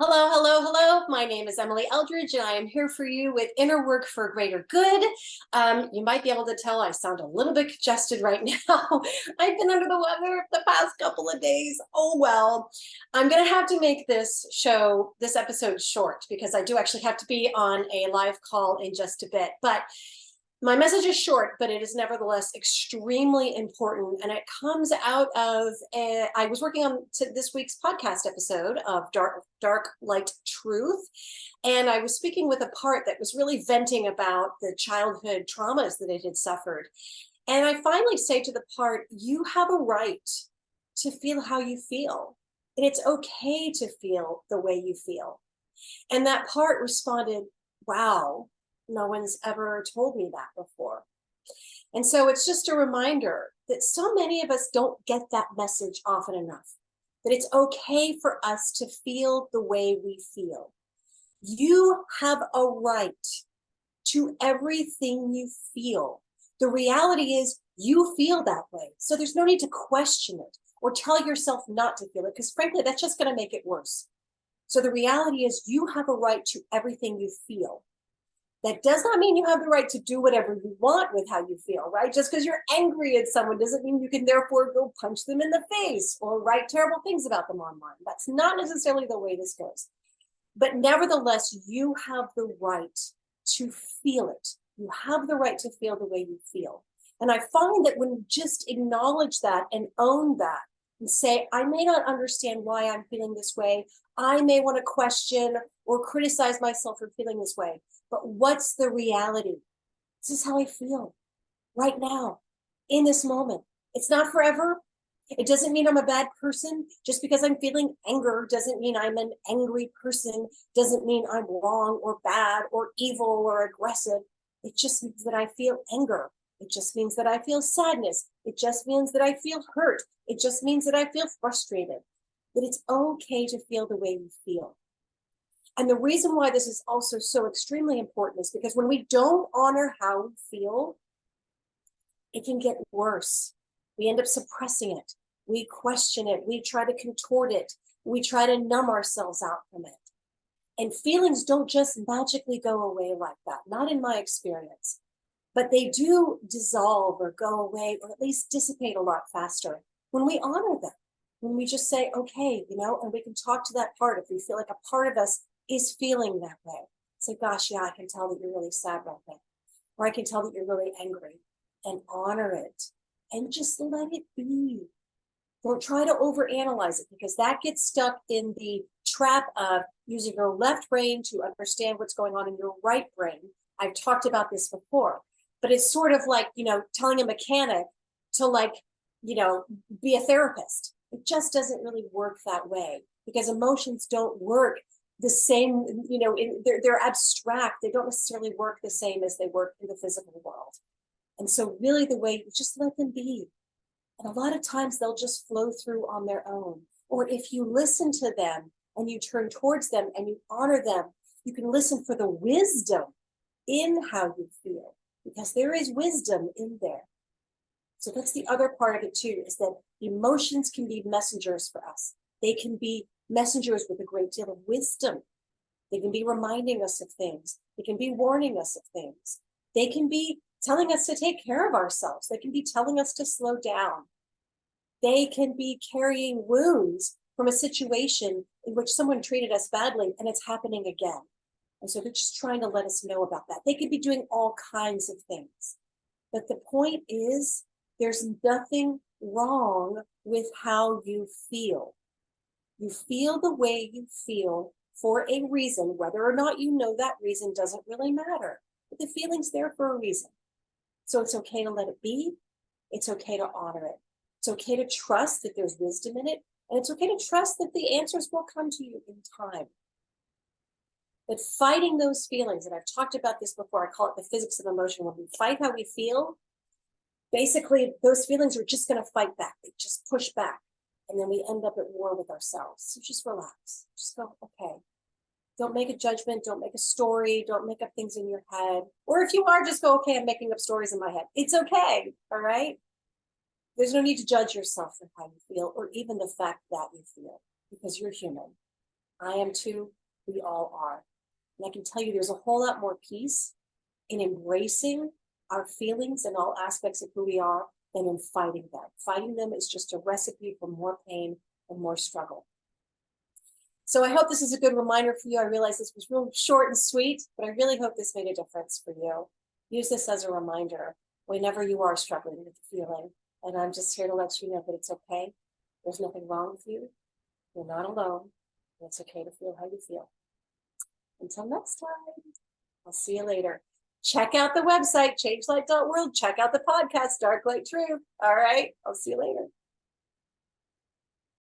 Hello, hello, hello. My name is Emily Eldridge, and I am here for you with Inner Work for Greater Good. You might be able to tell I sound a little bit congested right now. I've been under the weather the past couple of days. Oh, well, I'm going to have to make this episode short because I do actually have to be on a live call in just a bit. But my message is short, but it is nevertheless extremely important. And it comes out of, I was working on this week's podcast episode of Dark Light Truth. And I was speaking with a part that was really venting about the childhood traumas that it had suffered. And I finally say to the part, you have a right to feel how you feel. And it's okay to feel the way you feel. And that part responded, wow, no one's ever told me that before. And so it's just a reminder that so many of us don't get that message often enough, that it's okay for us to feel the way we feel. You have a right to everything you feel. The reality is you feel that way. So there's no need to question it or tell yourself not to feel it, because frankly, that's just going to make it worse. So the reality is you have a right to everything you feel. That does not mean you have the right to do whatever you want with how you feel, right? Just because you're angry at someone doesn't mean you can therefore go punch them in the face or write terrible things about them online. That's not necessarily the way this goes. But nevertheless, you have the right to feel it. You have the right to feel the way you feel. And I find that when you just acknowledge that and own that and say, I may not understand why I'm feeling this way. I may want to question or criticize myself for feeling this way. But what's the reality? This is how I feel right now, in this moment. It's not forever. It doesn't mean I'm a bad person. Just because I'm feeling anger doesn't mean I'm an angry person, doesn't mean I'm wrong or bad or evil or aggressive. It just means that I feel anger. It just means that I feel sadness. It just means that I feel hurt. It just means that I feel frustrated. That it's okay to feel the way we feel. And the reason why this is also so extremely important is because when we don't honor how we feel, it can get worse. We end up suppressing it. We question it. We try to contort it. We try to numb ourselves out from it. And feelings don't just magically go away like that, not in my experience. But they do dissolve or go away, or at least dissipate a lot faster when we honor them. When we just say, okay, and we can talk to that part if we feel like a part of us is feeling that way. Say, gosh, yeah, I can tell that you're really sad right now. Or I can tell that you're really angry, and honor it and just let it be. Don't try to overanalyze it, because that gets stuck in the trap of using your left brain to understand what's going on in your right brain. I've talked about this before, but it's sort of like, telling a mechanic to be a therapist. It just doesn't really work that way, because emotions don't work the same, they're abstract. They don't necessarily work the same as they work in the physical world. And so really the way, you just let them be. And a lot of times they'll just flow through on their own. Or if you listen to them and you turn towards them and you honor them, you can listen for the wisdom in how you feel, because there is wisdom in there. So that's the other part of it too, is that emotions can be messengers for us. They can be messengers with a great deal of wisdom. They can be reminding us of things. They can be warning us of things. They can be telling us to take care of ourselves. They can be telling us to slow down. They can be carrying wounds from a situation in which someone treated us badly and it's happening again. And so they're just trying to let us know about that. They could be doing all kinds of things. But the point is, there's nothing wrong with how you feel. You feel the way you feel for a reason. Whether or not you know that reason doesn't really matter. But the feeling's there for a reason. So it's okay to let it be. It's okay to honor it. It's okay to trust that there's wisdom in it. And it's okay to trust that the answers will come to you in time. But fighting those feelings, and I've talked about this before, I call it the physics of emotion. When we fight how we feel, basically those feelings are just going to fight back. They just push back. And then we end up at war with ourselves. So just relax. Just go, okay. Don't make a judgment. Don't make a story. Don't make up things in your head. Or if you are, just go, okay, I'm making up stories in my head. It's okay. All right. There's no need to judge yourself for how you feel, or even the fact that you feel, because you're human. I am too. We all are. And I can tell you there's a whole lot more peace in embracing our feelings and all aspects of who we are than in fighting them. Fighting them is just a recipe for more pain and more struggle. So I hope this is a good reminder for you. I realize this was real short and sweet, but I really hope this made a difference for you. Use this as a reminder whenever you are struggling with the feeling. And I'm just here to let you know that it's okay. There's nothing wrong with you. You're not alone. It's okay to feel how you feel. Until next time, I'll see you later. Check out the website, changelight.world. Check out the podcast, Dark Light Truth. All right, I'll see you later.